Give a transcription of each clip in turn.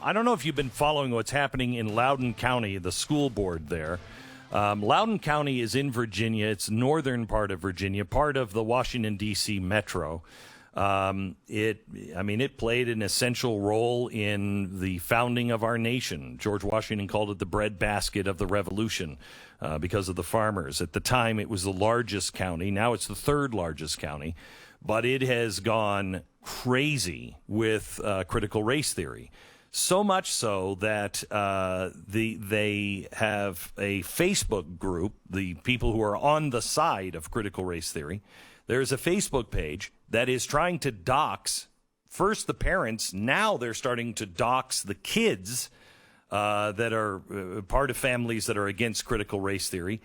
I don't know if you've been following what's happening in Loudoun County, the school board there. Loudoun County is in Virginia. It's northern part of Virginia, part of the Washington, D.C. metro. It played an essential role in the founding of our nation. George Washington called it the breadbasket of the Revolution because of the farmers. At the time, it was the largest county. Now it's the third largest county. But it has gone crazy with critical race theory. So much so that they have a Facebook group, the people who are on the side of critical race theory. There's a Facebook page that is trying to dox first the parents. Now they're starting to dox the kids that are part of families that are against critical race theory.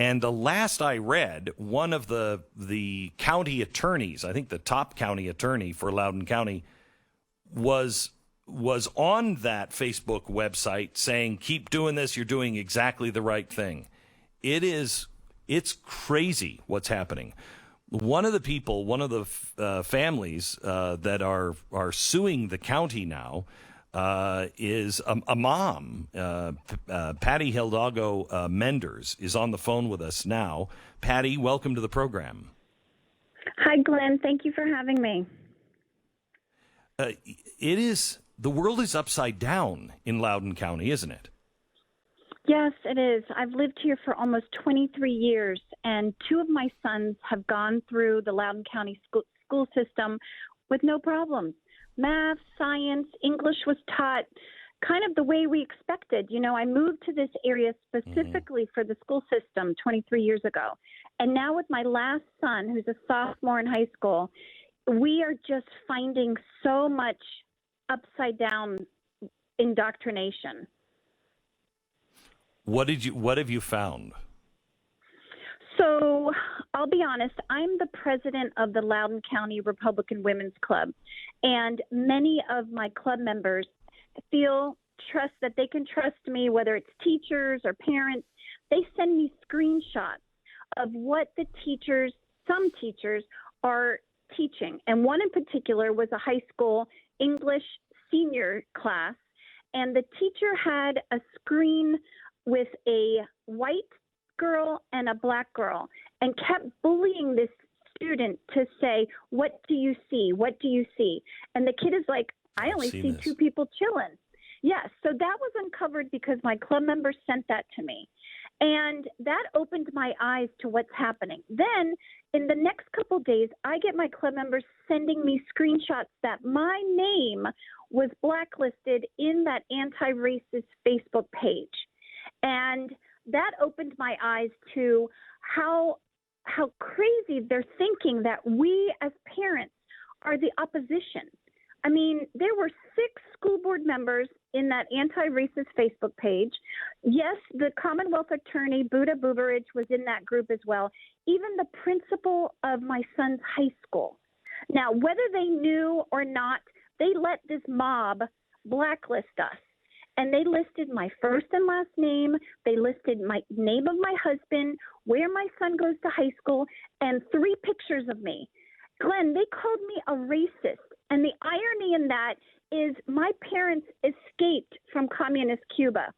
And the last I read, one of the county attorneys, I think the top county attorney for Loudoun County, was on that Facebook website saying, keep doing this, you're doing exactly the right thing. It's crazy what's happening. One of the families that are suing the county now is a mom. Patti Hidalgo Menders is on the phone with us now. Patti, welcome to the program. Hi, Glenn. Thank you for having me. The world is upside down in Loudoun County, isn't it? Yes, it is. I've lived here for almost 23 years, and two of my sons have gone through the Loudoun County school system with no problems. Math, science, English was taught kind of the way we expected. You know, I moved to this area specifically for the school system 23 years ago. And now with my last son, who's a sophomore in high school, we are just finding so much upside down indoctrination. What have you found? So I'll be honest, I'm the president of the Loudoun County Republican Women's Club, and many of my club members trust that they can trust me, whether it's teachers or parents. They send me screenshots of what some teachers are teaching. And one in particular was a high school English senior class, and the teacher had a screen with a white girl and a black girl and kept bullying this student to say, what do you see? What do you see? And the kid is like, I only see two people chilling. Yes. So that was uncovered because my club members sent that to me. And that opened my eyes to what's happening. Then in the next couple of days, I get my club members sending me screenshots that my name was blacklisted in that anti-racist Facebook page. And that opened my eyes to how crazy they're thinking that we as parents are the opposition. I mean, there were 6 school board members in that anti-racist Facebook page. Yes, the Commonwealth attorney, Buddha Buberage, was in that group as well. Even the principal of my son's high school. Now, whether they knew or not, they let this mob blacklist us. And they listed my first and last name. They listed my name of my husband, where my son goes to high school, and 3 pictures of me. Glenn, they called me a racist. And the irony in that is my parents escaped from communist Cuba.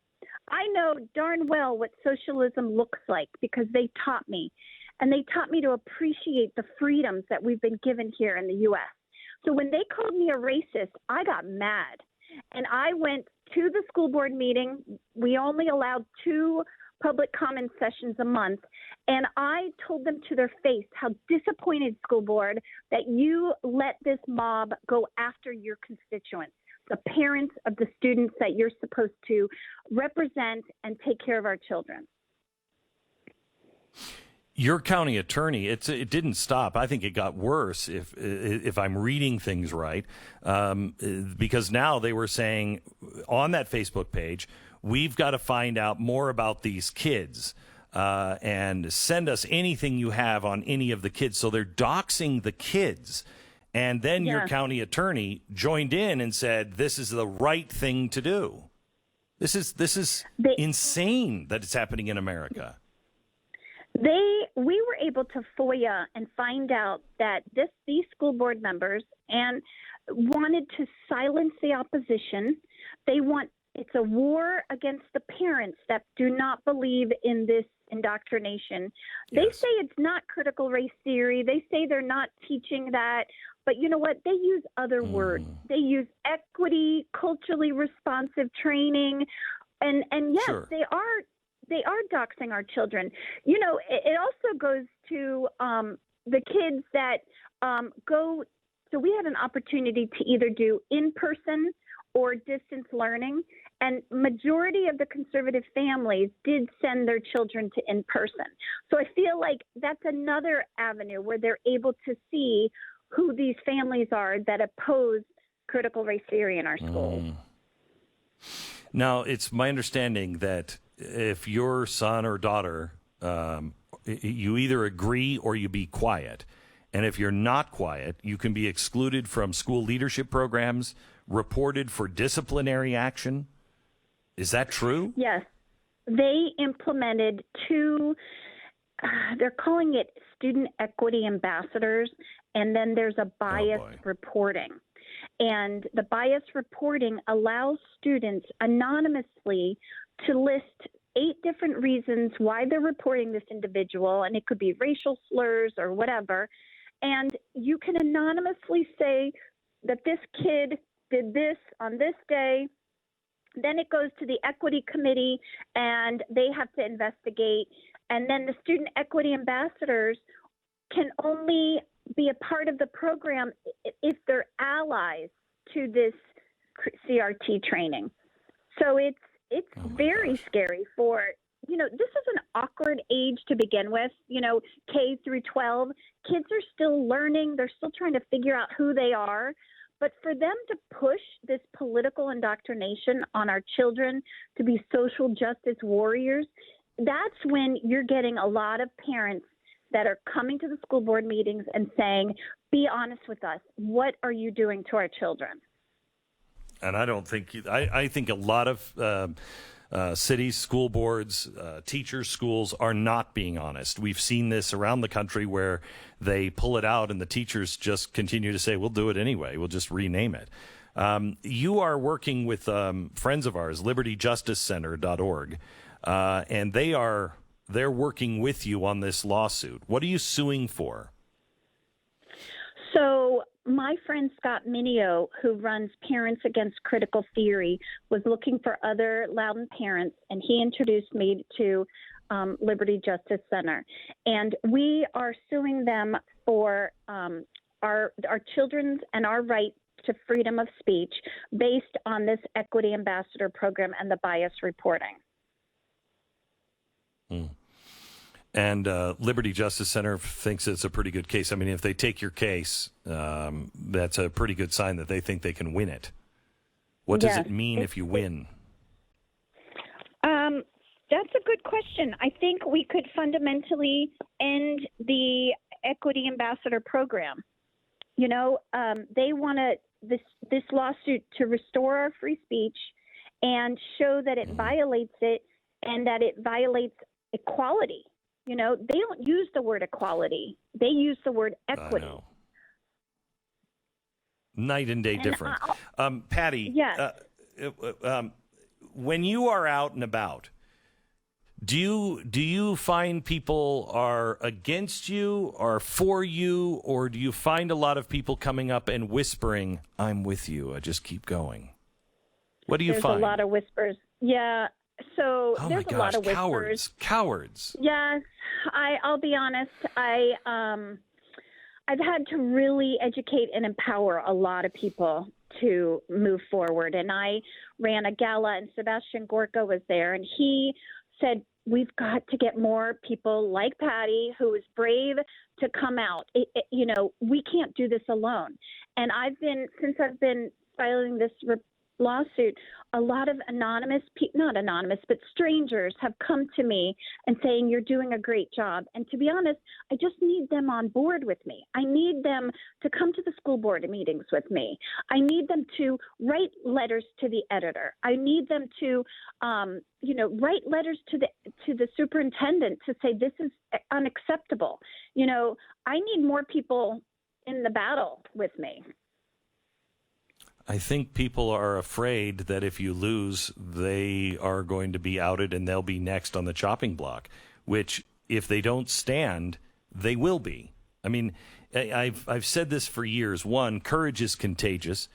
I know darn well what socialism looks like because they taught me. And they taught me to appreciate the freedoms that we've been given here in the U.S. So when they called me a racist, I got mad. And I went to the school board meeting. We only allowed 2 public comment sessions a month. And I told them to their face how disappointed, school board, that you let this mob go after your constituents, the parents of the students that you're supposed to represent and take care of our children. Your county attorney, it didn't stop. I think it got worse, if I'm reading things right, because now they were saying on that Facebook page, we've got to find out more about these kids and send us anything you have on any of the kids. So they're doxing the kids. And then your county attorney joined in and said, this is the right thing to do. This is insane that it's happening in America. We were able to FOIA and find out that these school board members wanted to silence the opposition It's a war against the parents that do not believe in this indoctrination. They Yes. say it's not critical race theory. They say they're not teaching that. But you know what? They use other words. They use equity, culturally responsive training. And yes, Sure. they are doxing our children. You know, it also goes to the kids that go. So we had an opportunity to either do in-person or distance learning, and majority of the conservative families did send their children to in-person. So I feel like that's another avenue where they're able to see who these families are that oppose critical race theory in our schools. Now, it's my understanding that if your son or daughter, you either agree or you be quiet. And if you're not quiet, you can be excluded from school leadership programs, reported for disciplinary action. Is that true? Yes. They implemented they're calling it student equity ambassadors, and then there's a bias reporting. And the bias reporting allows students anonymously to list 8 different reasons why they're reporting this individual, and it could be racial slurs or whatever. And you can anonymously say that this kid did this on this day. Then it goes to the equity committee, and they have to investigate. And then the student equity ambassadors can only be a part of the program if they're allies to this CRT training. So it's very scary for, this is an awkward age to begin with, K through 12. Kids are still learning. They're still trying to figure out who they are. But for them to push this political indoctrination on our children to be social justice warriors, that's when you're getting a lot of parents that are coming to the school board meetings and saying, be honest with us. What are you doing to our children? And I don't think I think a lot of cities, school boards, teachers, schools are not being honest. We've seen this around the country where they pull it out and the teachers just continue to say, we'll do it anyway. We'll just rename it. You are working with friends of ours, libertyjusticecenter.org, and they're working with you on this lawsuit. What are you suing for? So my friend Scott Mineo, who runs Parents Against Critical Theory, was looking for other Loudoun parents, and he introduced me to Liberty Justice Center. And we are suing them for our children's and our right to freedom of speech based on this Equity Ambassador program and the bias reporting. And Liberty Justice Center thinks it's a pretty good case. I mean, if they take your case, that's a pretty good sign that they think they can win it. What does it mean if you win? That's a good question. I think we could fundamentally end the Equity Ambassador program. They want this lawsuit to restore our free speech and show that it violates it and that it violates equality. They don't use the word equality. They use the word equity. Night and day different. Patti, yes. When you are out and about, do you find people are against you or for you, or do you find a lot of people coming up and whispering, I'm with you, I just keep going? What do you find? There's a lot of whispers. Yeah. So there's a lot of whispers. Cowards. Yes, I'll be honest. I've had to really educate and empower a lot of people to move forward. And I ran a gala, and Sebastian Gorka was there, and he said, we've got to get more people like Patti, who is brave to come out. We can't do this alone. And since I've been filing this lawsuit, a lot of not anonymous, but strangers have come to me and saying, you're doing a great job. And to be honest, I just need them on board with me. I need them to come to the school board meetings with me. I need them to write letters to the editor. I need them to, write letters to the superintendent to say this is unacceptable. I need more people in the battle with me. I think people are afraid that if you lose, they are going to be outed and they'll be next on the chopping block, which if they don't stand, they will be. I mean, I've said this for years. One, courage is contagious.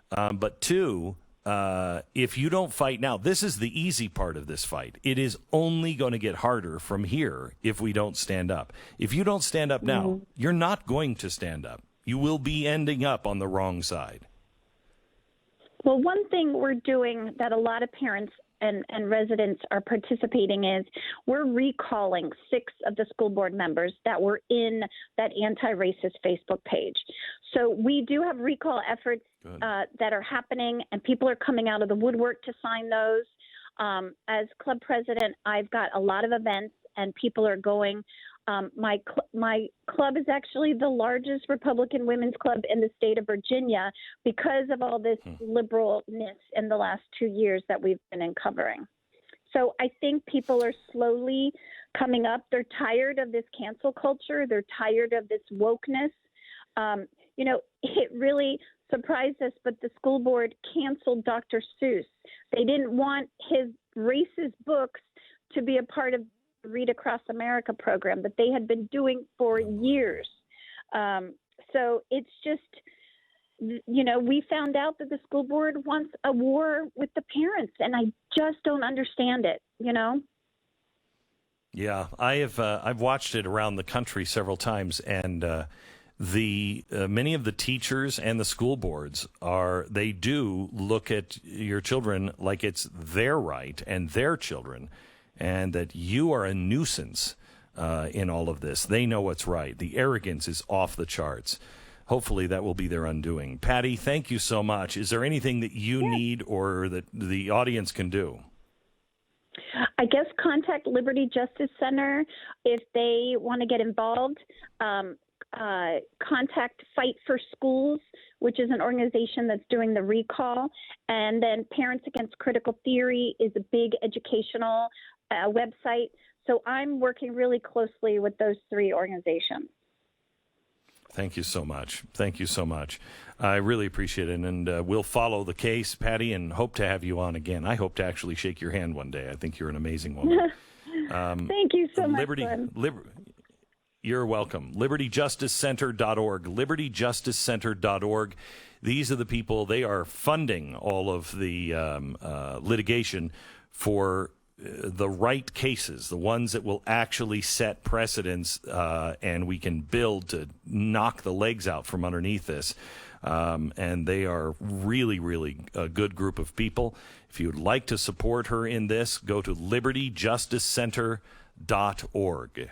But two, if you don't fight now, this is the easy part of this fight. It is only going to get harder from here if we don't stand up. If you don't stand up now, you're not going to stand up. You will be ending up on the wrong side. Well, one thing we're doing that a lot of parents and residents are participating is we're recalling 6 of the school board members that were in that anti-racist Facebook page. So we do have recall efforts that are happening, and people are coming out of the woodwork to sign those. As club president, I've got a lot of events, and people are going. My club is actually the largest Republican women's club in the state of Virginia because of all this liberalness in the last 2 years that we've been uncovering. So I think people are slowly coming up. They're tired of this cancel culture. They're tired of this wokeness. It really surprised us, but the school board canceled Dr. Seuss. They didn't want his racist books to be a part of Read Across America program that they had been doing for years. So it's just, we found out that the school board wants a war with the parents, and I just don't understand it, Yeah, I've watched it around the country several times, and many of the teachers and the school boards they do look at your children like it's their right and their children, and that you are a nuisance in all of this. They know what's right. The arrogance is off the charts. Hopefully that will be their undoing. Patti, thank you so much. Is there anything that you need or that the audience can do? I guess contact Liberty Justice Center if they want to get involved. Contact Fight for Schools, which is an organization that's doing the recall. And then Parents Against Critical Theory is a big educational website. So I'm working really closely with those 3 organizations. Thank you so much. Thank you so much. I really appreciate it. And we'll follow the case, Patti, and hope to have you on again. I hope to actually shake your hand one day. I think you're an amazing woman. Thank you so much, Glenn. You're welcome. LibertyJusticeCenter.org. LibertyJusticeCenter.org. These are the people. They are funding all of the litigation for the right cases, the ones that will actually set precedents, and we can build to knock the legs out from underneath this. And they are really, really a good group of people. If you'd like to support her in this, go to LibertyJusticeCenter.org.